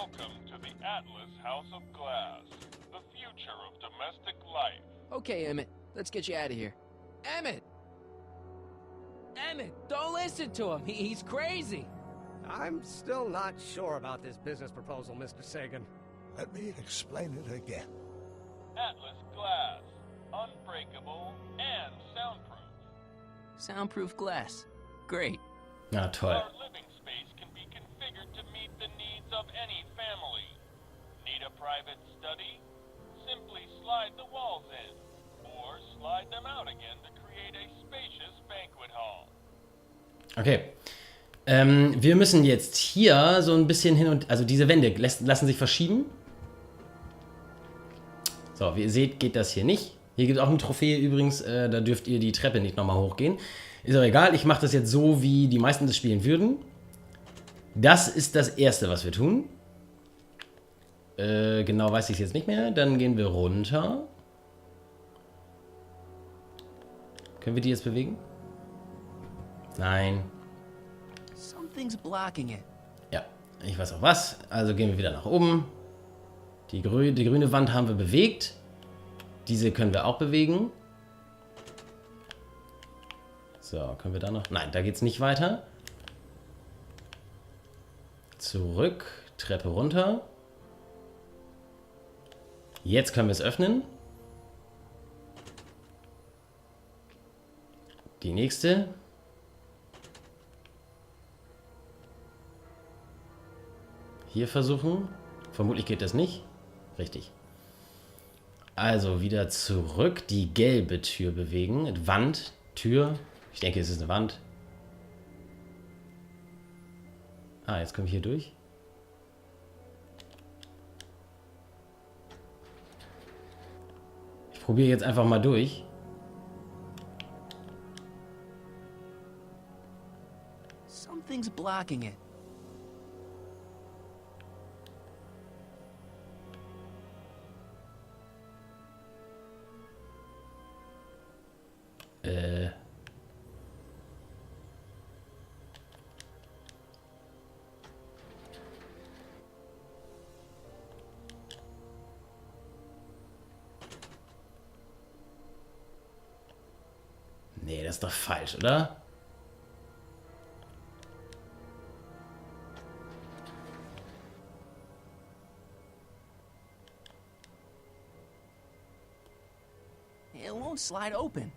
Welcome to the Atlas House of Glass, the future of domestic life. Okay, Emmett, let's get you out of here. Emmett! Emmett, don't listen to him. He's crazy. I'm still not sure about this business proposal, Mr. Sagan. Let me explain it again. Atlas Glass, unbreakable and soundproof. Soundproof glass. Great. Na toll. Our living space can be configured to meet the needs of any family. Need a private study? Simply slide the walls in, or slide them out again to create a spacious banquet hall. Okay. Wir müssen jetzt hier so ein bisschen hin und... Also diese Wände lassen sich verschieben. So, wie ihr seht, geht das hier nicht. Hier gibt es auch eine Trophäe übrigens. Da dürft ihr die Treppe nicht nochmal hochgehen. Ist aber egal. Ich mache das jetzt so, wie die meisten das spielen würden. Das ist das Erste, was wir tun. Genau weiß ich es jetzt nicht mehr. Dann gehen wir runter. Können wir die jetzt bewegen? Nein. Something's blocking it. Ja, ich weiß auch was. Also gehen wir wieder nach oben. Die grüne Wand haben wir bewegt. Diese können wir auch bewegen. So, können wir da noch... Nein, da geht es nicht weiter. Zurück, Treppe runter. Jetzt können wir es öffnen. Die nächste. Hier versuchen. Vermutlich geht das nicht. Richtig. Also wieder zurück. Die gelbe Tür bewegen. Wand, Tür. Ich denke, es ist eine Wand. Ah, jetzt kommen wir hier durch. Ich probiere jetzt einfach mal durch. Something's blocking it. Nee, das ist doch falsch, oder? It won't slide open.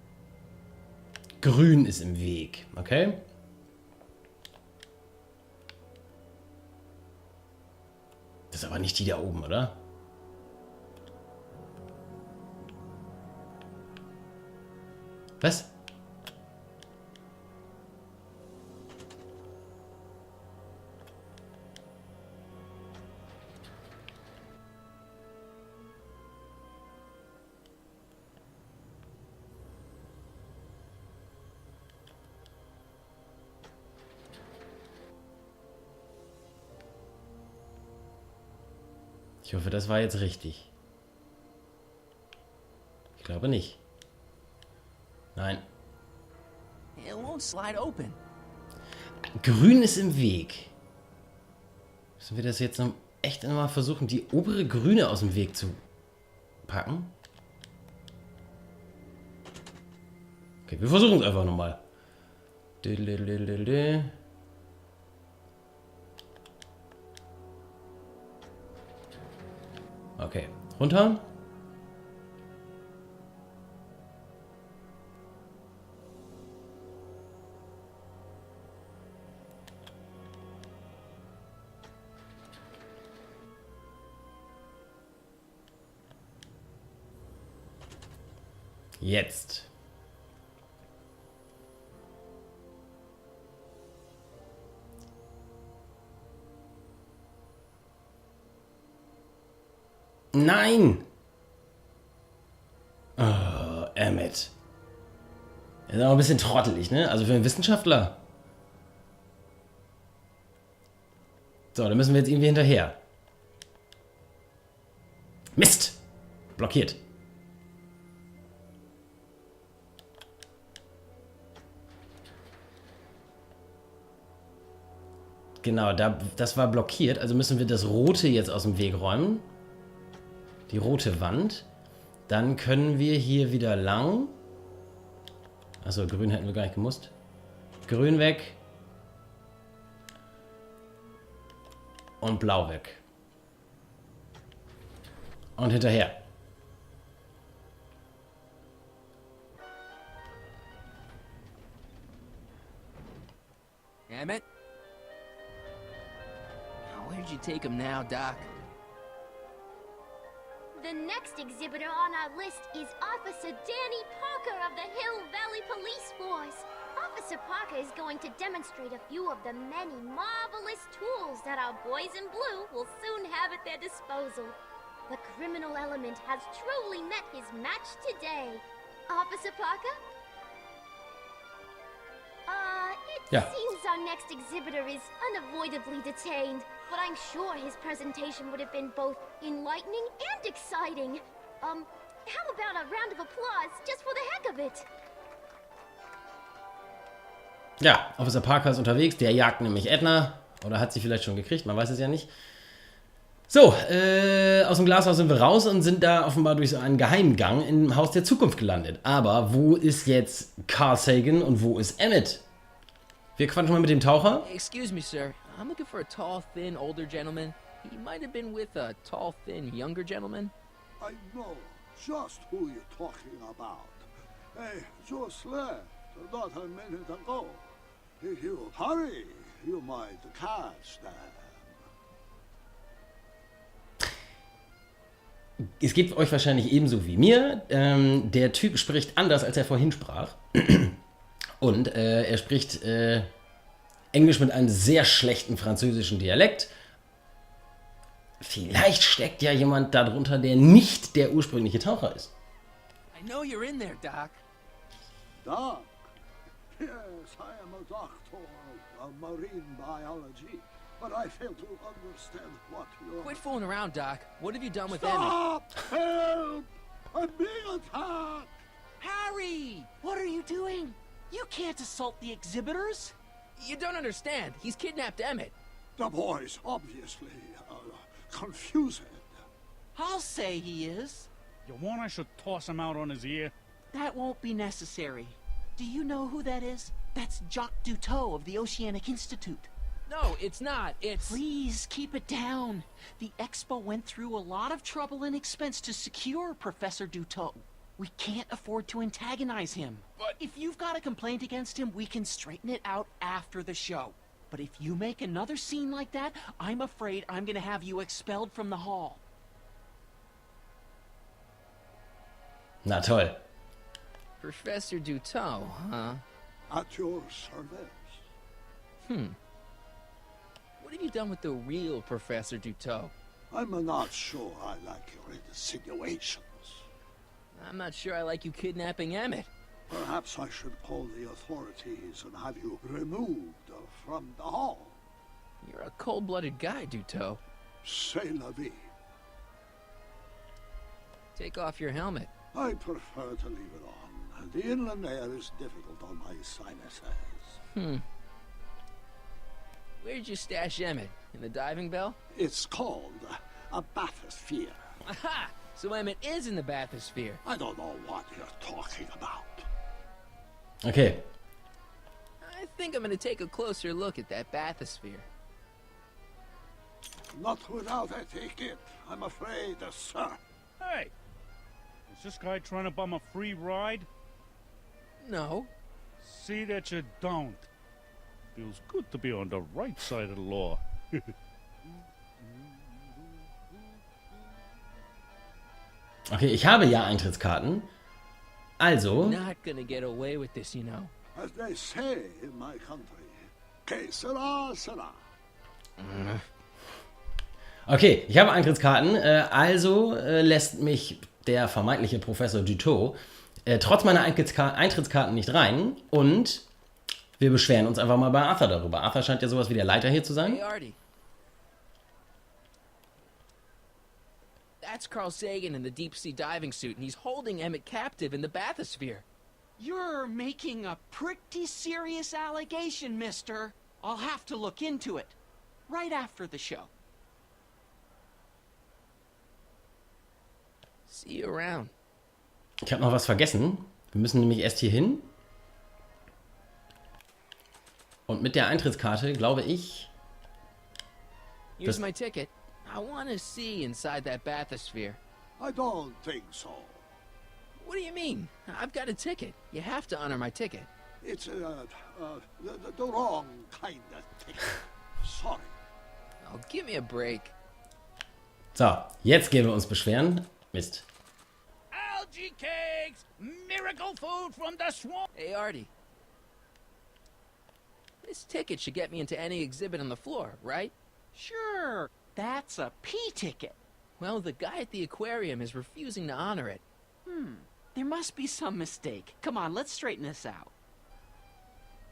Grün ist im Weg, okay? Das ist aber nicht die da oben, oder? Was? Ich hoffe, das war jetzt richtig. Ich glaube nicht. Nein. It won't slide open. Grün ist im Weg. Müssen wir das jetzt noch echt mal versuchen, die obere Grüne aus dem Weg zu packen? Okay, wir versuchen es einfach nochmal. Okay, runter. Jetzt. Nein! Oh, Emmett. Er ist auch ein bisschen trottelig, ne? Also für einen Wissenschaftler. So, da müssen wir jetzt irgendwie hinterher. Mist! Blockiert. Genau, das war blockiert. Also müssen wir das Rote jetzt aus dem Weg räumen. Die rote Wand. Dann können wir hier wieder lang. Achso, grün hätten wir gar nicht gemusst. Grün weg. Und blau weg. Und hinterher. Damn it. Where'd you take him now, Doc? The next exhibitor on our list is Officer Danny Parker of the Hill Valley Police Force. Officer Parker is going to demonstrate a few of the many marvelous tools that our boys in blue will soon have at their disposal. The criminal element has truly met his match today. Officer Parker? It seems our next exhibitor is unavoidably detained, but I'm sure his presentation would have been both enlightening and exciting. How about a round of applause just for the heck of it? Ja, Officer Parker ist unterwegs. Der jagt nämlich Edna. Oder hat sie vielleicht schon gekriegt, man weiß es ja nicht. So, aus dem Glashaus sind wir raus und sind da offenbar durch so einen Geheimgang im Haus der Zukunft gelandet. Aber wo ist jetzt Carl Sagan und wo ist Emmett? Wir quatschen mal mit dem Taucher. Excuse me, sir. I'm looking for a tall, thin, older gentleman. He might have been with a tall, thin, younger gentleman. I know just who you're talking about. They just left not a minute ago. If you hurry, you might catch them. Es geht euch wahrscheinlich ebenso wie mir. Der Typ spricht anders, als er vorhin sprach. Und er spricht Englisch mit einem sehr schlechten französischen Dialekt. Vielleicht steckt ja jemand darunter, der nicht der ursprüngliche Taucher ist. I know you're in there, Doc. Doc? Yes, I am a doctor of marine biology, but I fail to understand what you're... Quit fooling around, Doc. What have you done with Emmett? Stop! Help! I'm being attacked! Harry! What are you doing? You can't assault the exhibitors! You don't understand. He's kidnapped Emmett. The boy's obviously confused. I'll say he is. You want I should toss him out on his ear? That won't be necessary. Do you know who that is? That's Jacques Duteau of the Oceanic Institute. No, it's not. It's... Please, keep it down. The Expo went through a lot of trouble and expense to secure Professor Duteau. We can't afford to antagonize him. But... If you've got a complaint against him, we can straighten it out after the show. But if you make another scene like that, I'm afraid I'm gonna have you expelled from the hall. Na toll. Professor Duteau, huh? At your service. What have you done with the real Professor Duteau? I'm not sure I like your insinuations. I'm not sure I like you kidnapping Emmett. Perhaps I should call the authorities and have you removed from the hall. You're a cold-blooded guy, Duteau. C'est la vie. Take off your helmet. I prefer to leave it on. The inland air is difficult on my sinuses. Where'd you stash Emmett? In the diving bell? It's called a bathysphere. Aha! So Emmett is in the bathysphere. I don't know what you're talking about. Okay. I think I'm gonna take a closer look at that bathysphere. Not without a ticket, I'm afraid, sir. Hey! Is this guy trying to bum a free ride? No. See that you don't. Feels good to be on the right side of the law. Okay, ich habe ja Eintrittskarten. Also. Not gonna get away with this, you know. As they say in my country, que sera, sera. Okay, ich habe Eintrittskarten. Also lässt mich der vermeintliche Professor Duteau trotz meiner Eintrittskarten nicht rein. Und wir beschweren uns einfach mal bei Arthur darüber. Arthur scheint ja sowas wie der Leiter hier zu sein. Hey, Artie. That's Carl Sagan in the deep-sea diving suit, and he's holding Emmett captive in the bathysphere. You're making a pretty serious allegation, mister. I'll have to look into it. right after the show. See you around. Ich habe noch was vergessen. Wir müssen nämlich erst hier hin. Und mit der Eintrittskarte, glaube ich... Here's my ticket. I want to see inside that bathysphere. I don't think so. What do you mean? I've got a ticket. You have to honor my ticket. It's the wrong kind of ticket. Sorry. Oh, give me a break. So, jetzt gehen wir uns beschweren. Mist. Algae cakes! Miracle food from the swamp! Hey, Artie. This ticket should get me into any exhibit on the floor, right? Sure, that's a P ticket. Well, the guy at the aquarium is refusing to honor it. There must be some mistake. Come on, let's straighten this out.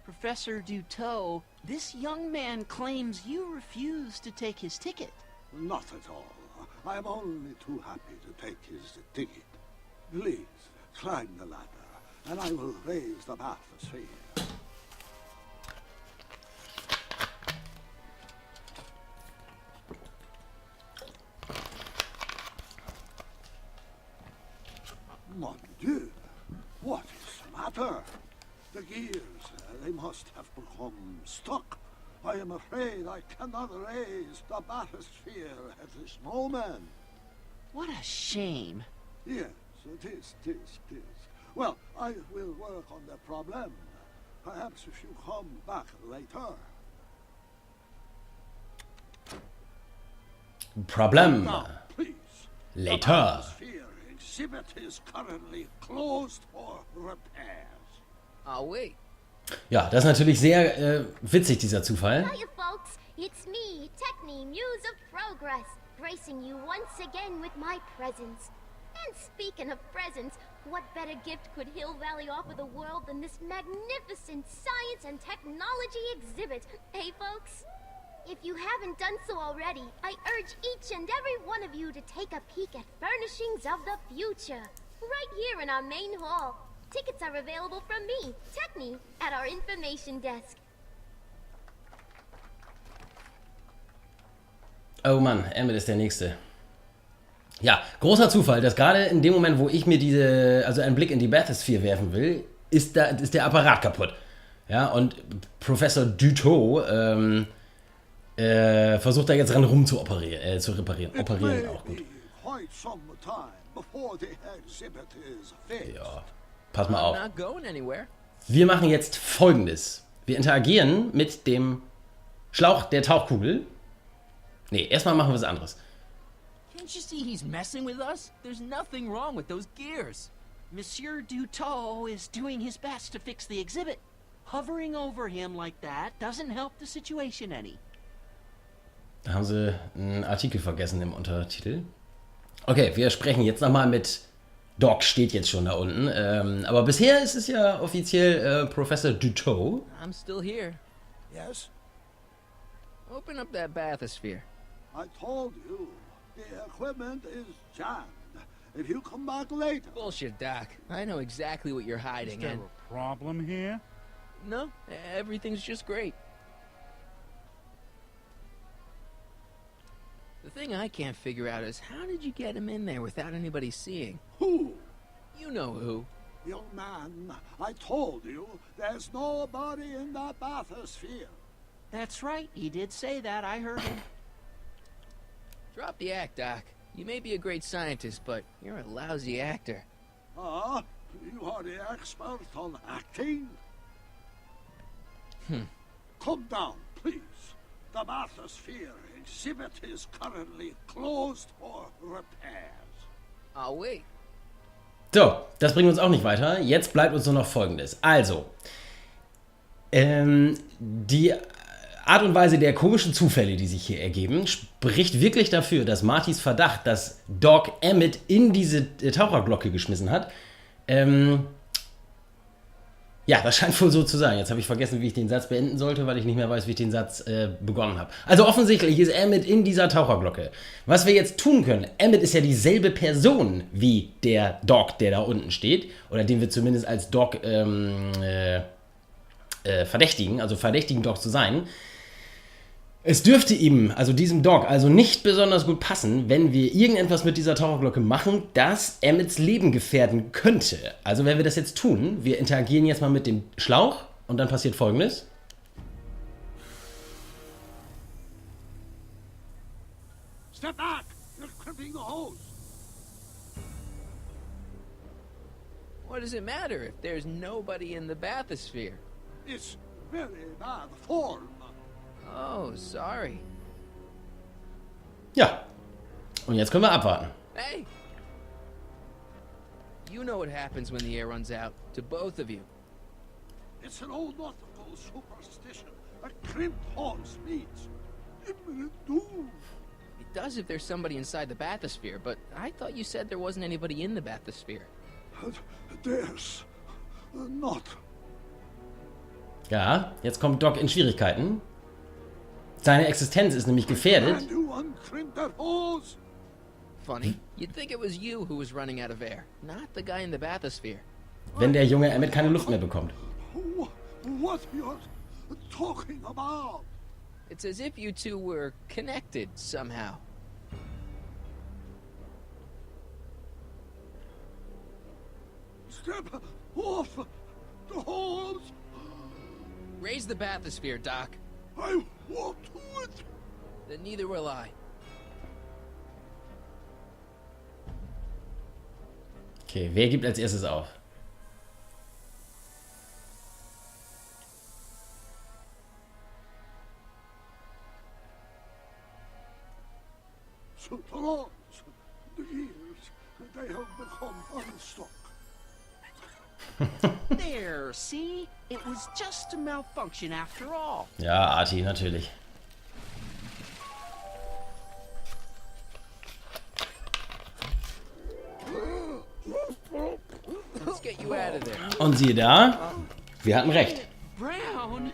Professor Duteau, this young man claims you refused to take his ticket. Not at all. I'm only too happy to take his ticket. Please, climb the ladder, and I will raise the bathysphere. Mon Dieu, what is the matter? The gears, they must have become stuck. I am afraid I cannot raise the bathysphere at this moment. What a shame. Yes, it is. Well, I will work on the problem. Perhaps if you come back later. Problem. Now, please. Later. The bathysphere exhibit is currently closed for repairs. I'll wait. Ja, das ist natürlich sehr witzig, dieser Zufall. Hiya, folks. It's me, Techni, Muse of Progress, gracing you once again with my presence. And speaking of presents, what better gift could Hill Valley offer the world than this magnificent science and technology exhibit? Hey, folks? If you haven't done so already, I urge each and every one of you to take a peek at Furnishings of the Future, right here in our main hall. Tickets are available from me, Techni, at our information desk. Oh Mann, Emmett ist der Nächste. Ja, großer Zufall, dass gerade in dem Moment, wo ich mir einen Blick in die Bathysphere werfen will, ist der Apparat kaputt. Ja, und Professor Duteau versucht da jetzt dran rum zu reparieren. Operieren auch gut. Ja, pass mal auf. Not going anywhere. Wir machen jetzt Folgendes. Wir interagieren mit dem Schlauch der Tauchkugel. Nee, erstmal machen wir was anderes. Can't you see he's messing with us? There's nothing wrong with those gears. Monsieur Duteau is doing his best to fix the exhibit. Hovering over him like that doesn't help the situation any. Da haben sie einen Artikel vergessen im Untertitel. Okay, wir sprechen jetzt nochmal mit... Doc steht jetzt schon da unten. Aber bisher ist es ja offiziell Professor Duteau. I'm still here. Yes? Open up that bathysphere. I told you, the equipment is jammed. If you come back later... Bullshit, Doc. I know exactly what you're Is hiding there in. a problem here? No, everything's just great. The thing I can't figure out is how did you get him in there without anybody seeing? Who? You know who. Young man, I told you, there's nobody in the bathysphere. That's right, he did say that, I heard him. Drop the act, Doc. You may be a great scientist, but you're a lousy actor. Ah, you are the expert on acting? Come down, please. The bathysphere exhibit is currently closed for repairs. I'll wait. So, das bringt uns auch nicht weiter. Jetzt bleibt uns nur noch Folgendes. Also, die Art und Weise der komischen Zufälle, die sich hier ergeben, spricht wirklich dafür, dass Martys Verdacht, dass Doc Emmett in diese Taucherglocke geschmissen hat, ja, das scheint wohl so zu sein. Jetzt habe ich vergessen, wie ich den Satz beenden sollte, weil ich nicht mehr weiß, wie ich den Satz begonnen habe. Also offensichtlich ist Emmett in dieser Taucherglocke. Was wir jetzt tun können, Emmett ist ja dieselbe Person wie der Doc, der da unten steht, oder den wir zumindest als Doc verdächtigen, also verdächtigen Doc zu sein. Es dürfte ihm, also diesem Dog, also nicht besonders gut passen, wenn wir irgendetwas mit dieser Taucherglocke machen, das Emmets Leben gefährden könnte. Also wenn wir das jetzt tun, wir interagieren jetzt mal mit dem Schlauch und dann passiert Folgendes. Step back! You're crimping the hose! What does it matter if there's nobody in the bathysphere? It's very bad form. Oh, sorry. Ja, und jetzt können wir abwarten. Hey! You know what happens when the air runs out, to both of you. It's an old nautical superstition. A crimped hose means imminent doom. It does if there's somebody inside the bathysphere, but I thought you said there wasn't anybody in the bathysphere. There's not. Ja, jetzt kommt Doc in Schwierigkeiten. Seine Existenz ist nämlich gefährdet. Can you uncrimp that hose? Funny. You'd think it was you who was running out of air, not the guy in the bathysphere. Wenn der junge Emmet keine Luft mehr bekommt. What you're talking about? It's as if you two were connected somehow. Step off the hose. Raise the bathysphere, Doc. I won't do it. Then neither will I. Okay, wer gibt als erstes auf? So the lawns, the gears, they have become unstuck. There, see? It was just a malfunction after all. Ja, Arti, natürlich. Let's get you out of there. Und siehe da, wir hatten recht. Brown?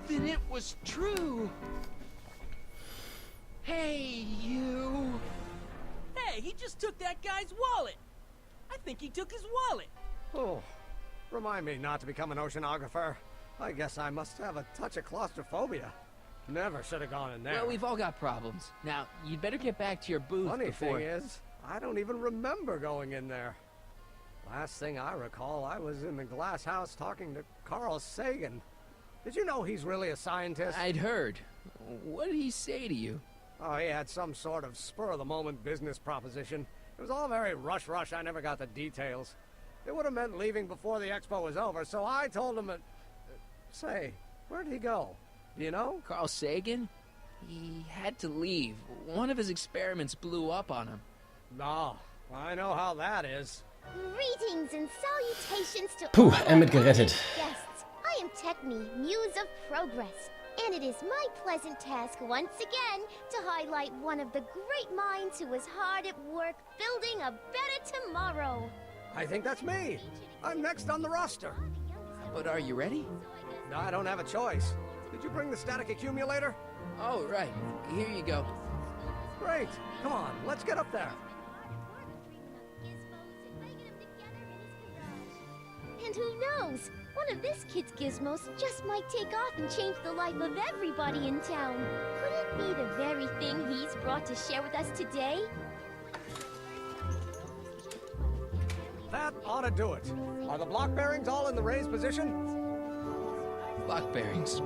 Then it was true. Hey, you. Hey, he just took that guy's wallet. I think he took his wallet. Oh, remind me not to become an oceanographer. I guess I must have a touch of claustrophobia. Never should have gone in there. Well, we've all got problems. Now, you'd better get back to your booth Funny before... thing is, I don't even remember going in there. Last thing I recall, I was in the glass house talking to Carl Sagan. Did you know he's really a scientist? I'd heard. What did he say to you? Oh, he had some sort of spur-of-the-moment business proposition. It was all very rush. I never got the details. It would have meant leaving before the expo was over, so I told him... Say, where'd he go? Do you know? Carl Sagan? He had to leave. One of his experiments blew up on him. No, I know how that is. Greetings and salutations to Puh, all Emmet our gerettet. guests. I am Techme, Muse of Progress, and it is my pleasant task once again to highlight one of the great minds who was hard at work building a better tomorrow. I think that's me. I'm next on the roster. But are you ready? No, I don't have a choice. Did you bring the static accumulator? Oh, right. Here you go. Great. Come on, let's get up there. And who knows? One of this kid's gizmos just might take off and change the life of everybody in town. Could it be the very thing he's brought to share with us today? That ought to do it. Are the block bearings all in the raised position? Block bearings.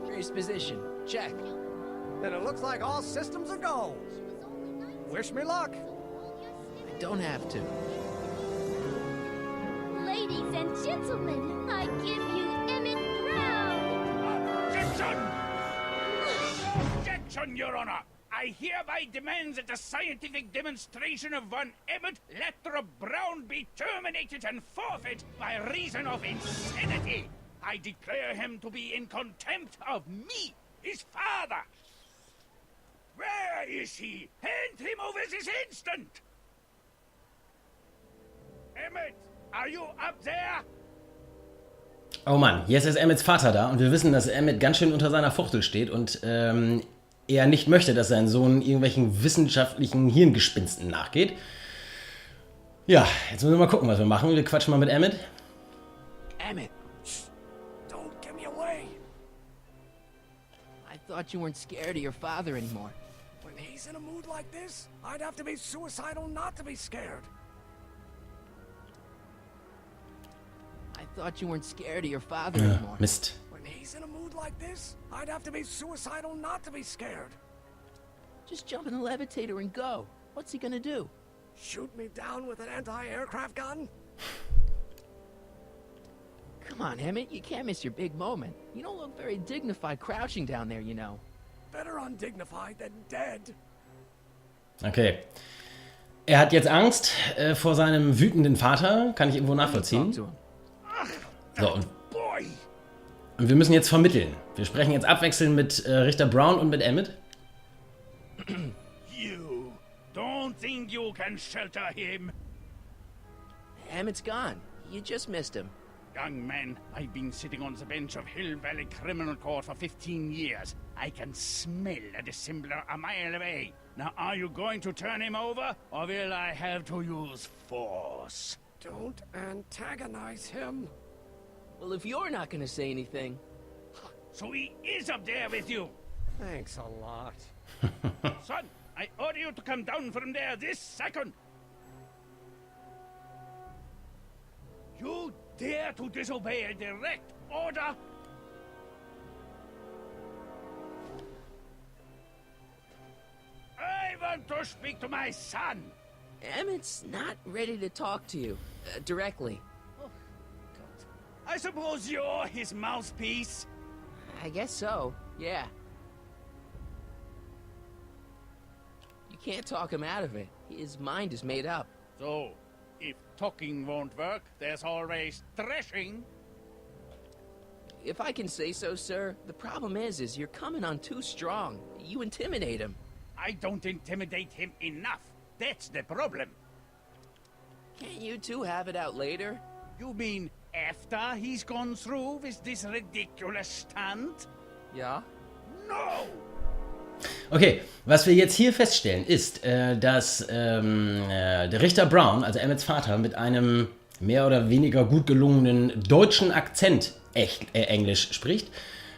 Raised position. Check. Then it looks like all systems are go. Wish me luck. I don't have to. Ladies and gentlemen, I give you Emmett Brown! Objection! Objection, Your Honor! I hereby demand that the scientific demonstration of one Emmett Lathrop Brown be terminated and forfeit by reason of insanity. I declare him to be in contempt of me, his father. Where is he? Hand him over this instant! Emmett, are you up there? Oh Mann, jetzt ist Emmets Vater da und wir wissen, dass Emmet ganz schön unter seiner Fuchtel steht und er nicht möchte, dass sein Sohn irgendwelchen wissenschaftlichen Hirngespinsten nachgeht. Ja, jetzt müssen wir mal gucken, was wir machen. Wir quatschen mal mit Emmet. Emmett. Don't give me away. I thought you weren't scared of your father anymore. When he's in a mood like this, I'd have to be suicidal not to be scared. I thought you weren't scared of your father anymore. Mist. When he's in a mood like this, I'd have to be suicidal not to be scared. Just jump in the levitator and go. What's he gonna do? Shoot me down with an anti-aircraft gun? Come on, Emmett, you can't miss your big moment. You don't look very dignified crouching down there, you know. Better undignified than dead. Okay. Er hat jetzt Angst vor seinem wütenden Vater. Kann ich irgendwo nachvollziehen. So, und wir müssen jetzt vermitteln. Wir sprechen jetzt abwechselnd mit Richter Brown und mit Emmett. You don't think you can shelter him? Emmett's gone. You just missed him. Young man, I've been sitting on the bench of Hill Valley Criminal Court for 15 years. I can smell a dissembler a mile away. Now, are you going to turn him over, or will I have to use force? Don't antagonize him. Well, if you're not gonna say anything... So he is up there with you? Thanks a lot. Son, I order you to come down from there this second. You dare to disobey a direct order? I want to speak to my son. Emmett's not ready to talk to you, directly. Oh, God. I suppose you're his mouthpiece? I guess so, yeah. You can't talk him out of it. His mind is made up. So, if talking won't work, there's always thrashing. If I can say so, sir, the problem is you're coming on too strong. You intimidate him. I don't intimidate him enough. That's the problem. Can't you two have it out later? You mean after he's gone through with this ridiculous stunt? Ja. No! Okay, was wir jetzt hier feststellen, ist, dass der Richter Brown, also Emmets Vater, mit einem mehr oder weniger gut gelungenen deutschen Akzent Englisch spricht.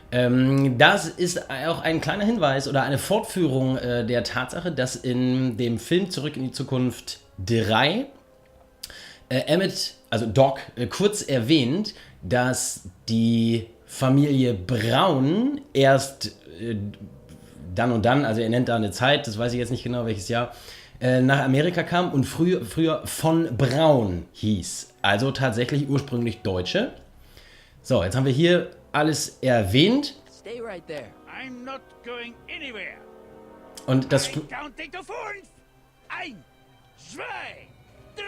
Das ist auch ein kleiner Hinweis oder eine Fortführung der Tatsache, dass in dem Film Zurück in die Zukunft 3 Emmett, also Doc, kurz erwähnt, dass die Familie Brown erst dann und dann, also er nennt da eine Zeit, das weiß ich jetzt nicht genau welches Jahr, nach Amerika kam und früher von Braun hieß. Also tatsächlich ursprünglich Deutsche. So, jetzt haben wir hier alles erwähnt. Stay right there. I'm not going anywhere. Und das... I counting to 5. 1, 2, 3.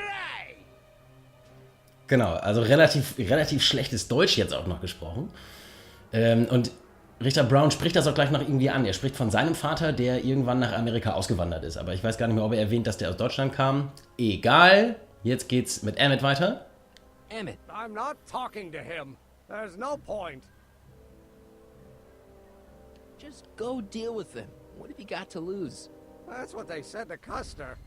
Genau, also relativ schlechtes Deutsch jetzt auch noch gesprochen. Und Richter Brown spricht das auch gleich noch irgendwie an. Er spricht von seinem Vater, der irgendwann nach Amerika ausgewandert ist. Aber ich weiß gar nicht mehr, ob er erwähnt, dass der aus Deutschland kam. Egal. Jetzt geht's mit Emmett weiter. Emmett. I'm not talking to him. There's no point. Just go deal with him. What have you got to lose? That's what they said to Custer.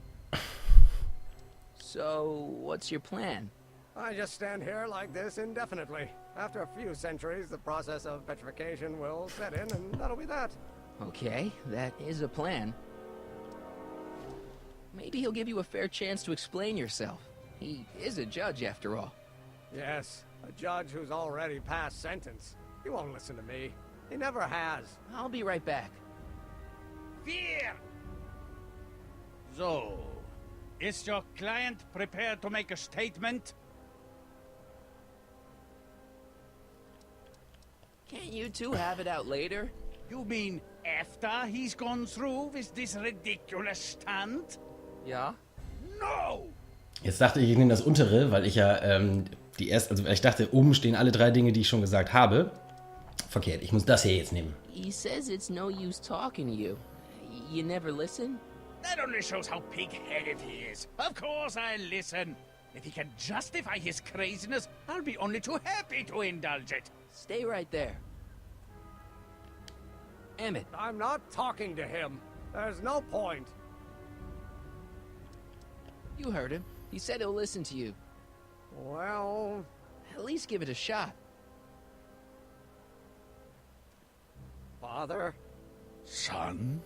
So, what's your plan? I just stand here like this indefinitely. After a few centuries, the process of petrification will set in, and that'll be that. Okay, that is a plan. Maybe he'll give you a fair chance to explain yourself. He is a judge, after all. Yes, a judge who's already passed sentence. He won't listen to me. He never has. I'll be right back. Fear! So, is your client prepared to make a statement? Can't you two have it out later? You mean after he's gone through with this ridiculous stunt? Ja. No! Jetzt dachte ich, ich nehme das untere, weil ich ja ich dachte, oben stehen alle 3 Dinge, die ich schon gesagt habe. Verkehrt, ich muss das hier jetzt nehmen. He says it's no use talking to you. You never listen? That only shows how pig-headed he is. Of course I listen. If he can justify his craziness, I'll be only too happy to indulge it. Stay right there. Emmett. I'm not talking to him. There's no point. You heard him. He said he'll listen to you. Well... At least give it a shot. Father, Son?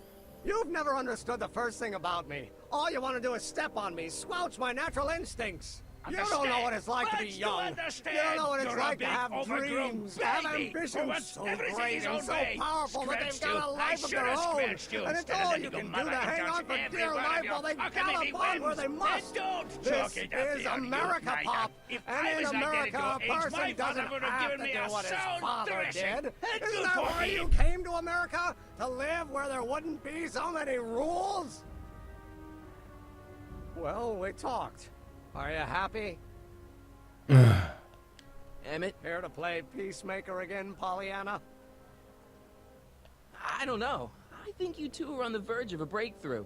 You've never understood the first thing about me. All you want to do is step on me, squelch my natural instincts. You don't know what it's like to be young. You don't know what it's like to have dreams, have ambitions so great and so powerful that they've got a life of their own. And it's all you can do to hang on for dear life while they gallop on where they must. This is America, Pop. And in America, a person doesn't have to do what his father did. Isn't that why you came to America? To live where there wouldn't be so many rules? Well, we talked. Are you happy? Emmett, Here to play peacemaker again, Pollyanna? I don't know. I think you two are on the verge of a breakthrough.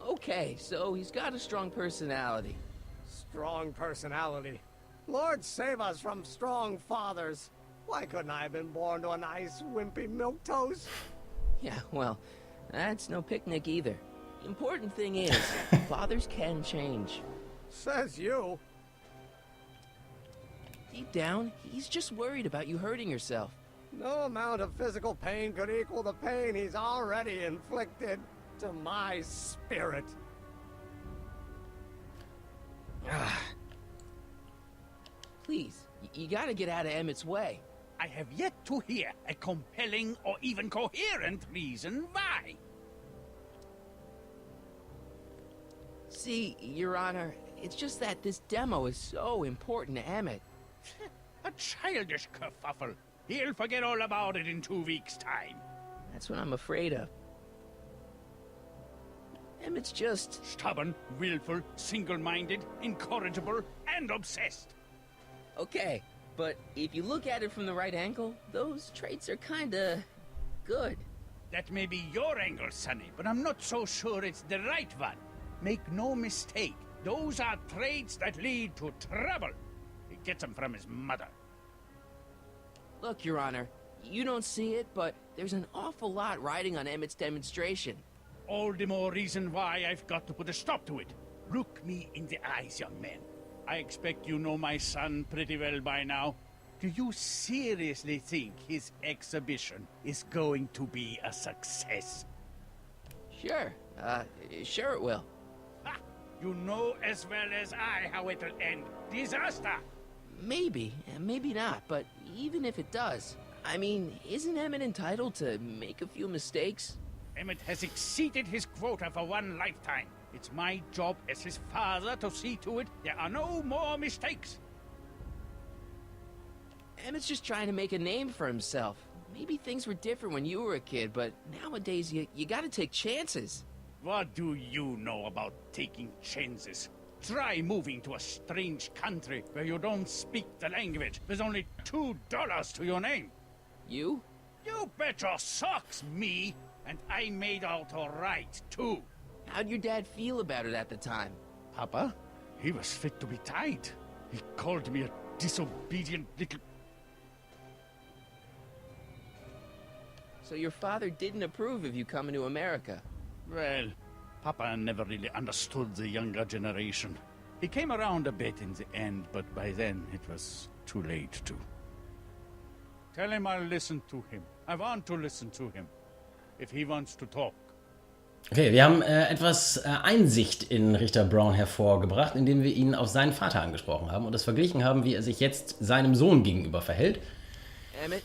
Okay, so he's got a strong personality. Strong personality. Lord save us from strong fathers. Why couldn't I have been born to a nice, wimpy milquetoast? Yeah, well, that's no picnic either. The important thing is, fathers can change. Says you. Deep down, he's just worried about you hurting yourself. No amount of physical pain could equal the pain he's already inflicted to my spirit. Please, you gotta get out of Emmett's way. I have yet to hear a compelling or even coherent reason why. See, Your Honor, it's just that this demo is so important to Emmett. A childish kerfuffle. He'll forget all about it in 2 weeks' time. That's what I'm afraid of. Emmett's just... Stubborn, willful, single-minded, incorrigible, and obsessed. Okay, but if you look at it from the right angle, those traits are kinda... good. That may be your angle, Sonny, but I'm not so sure it's the right one. Make no mistake, those are traits that lead to trouble. He gets them from his mother. Look, Your Honor, you don't see it, but there's an awful lot riding on Emmett's demonstration. All the more reason why I've got to put a stop to it. Look me in the eyes, young man. I expect you know my son pretty well by now. Do you seriously think his exhibition is going to be a success? Sure, sure it will. Ha! You know as well as I how it'll end. Disaster! Maybe, and maybe not, but even if it does, I mean, isn't Emmett entitled to make a few mistakes? Emmett has exceeded his quota for one lifetime. It's my job as his father to see to it there are no more mistakes. Emmett's just trying to make a name for himself. Maybe things were different when you were a kid, but nowadays you gotta take chances. What do you know about taking chances? Try moving to a strange country where you don't speak the language. There's only $2 to your name. You? You bet your socks, me! And I made out all right, too. How'd your dad feel about it at the time? Papa? He was fit to be tied. He called me a disobedient little... So your father didn't approve of you coming to America? Well, Papa never really understood the younger generation. He came around a bit in the end, but by then it was too late to. Tell him I'll listen to him. I want to listen to him. If he wants to talk. Okay, wir haben etwas Einsicht in Richter Brown hervorgebracht, indem wir ihn auf seinen Vater angesprochen haben und das verglichen haben, wie er sich jetzt seinem Sohn gegenüber verhält. Emmett?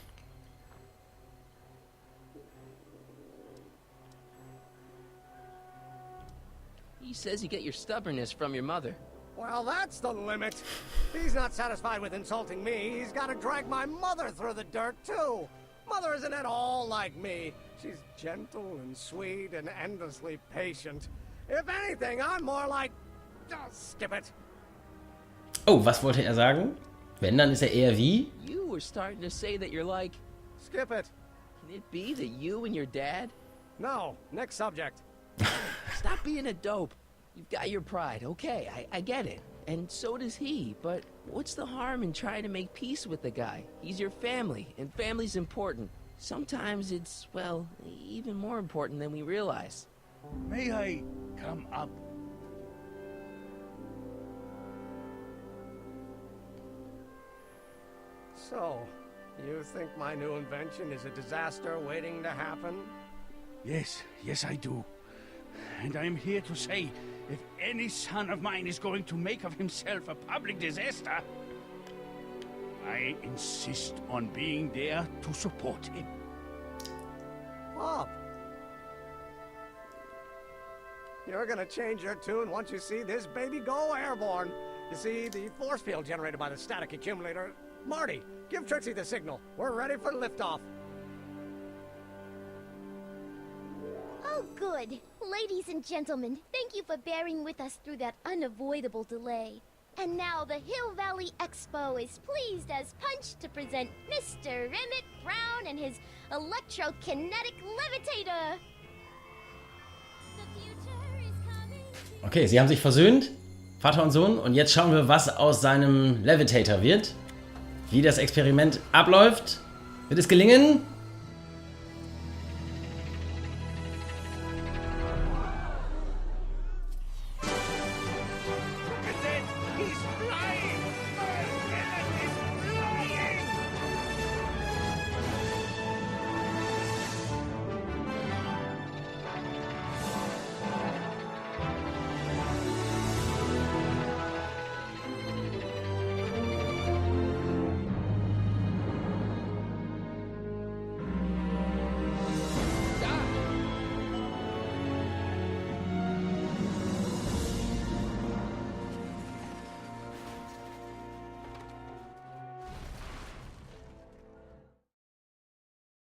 He says you get your stubbornness from your mother. Well, that's the limit. He's not satisfied with insulting me. He's got to drag my mother through the dirt, too. Mother isn't at all like me. She's gentle and sweet and endlessly patient. If anything, I'm more like... Oh, skip it. Oh, was wollte er sagen? Wenn, dann ist er eher wie? You were starting to say that you're like... Skip it. Can it be that you and your dad? No, next subject. Stop being a dope. You've got your pride, okay, I get it. And so does he, but what's the harm in trying to make peace with the guy? He's your family, and family's important. Sometimes it's, well, even more important than we realize. May I come up? So, You think my new invention is a disaster waiting to happen? Yes, yes I do. And I'm here to say, if any son of mine is going to make of himself a public disaster, I insist on being there to support him. Pop! You're gonna change your tune once you see this baby go airborne. You see, the force field generated by the static accumulator... Marty, give Trixie the signal. We're ready for liftoff. Oh, good. Ladies and gentlemen, thank you for bearing with us through that unavoidable delay. And now the Hill Valley Expo is pleased as punch to present Mr. Emmett Brown and his electrokinetic levitator. The future is coming. Okay, sie haben sich versöhnt, Vater und Sohn. Und jetzt schauen wir, was aus seinem Levitator wird. Wie das Experiment abläuft. Wird es gelingen?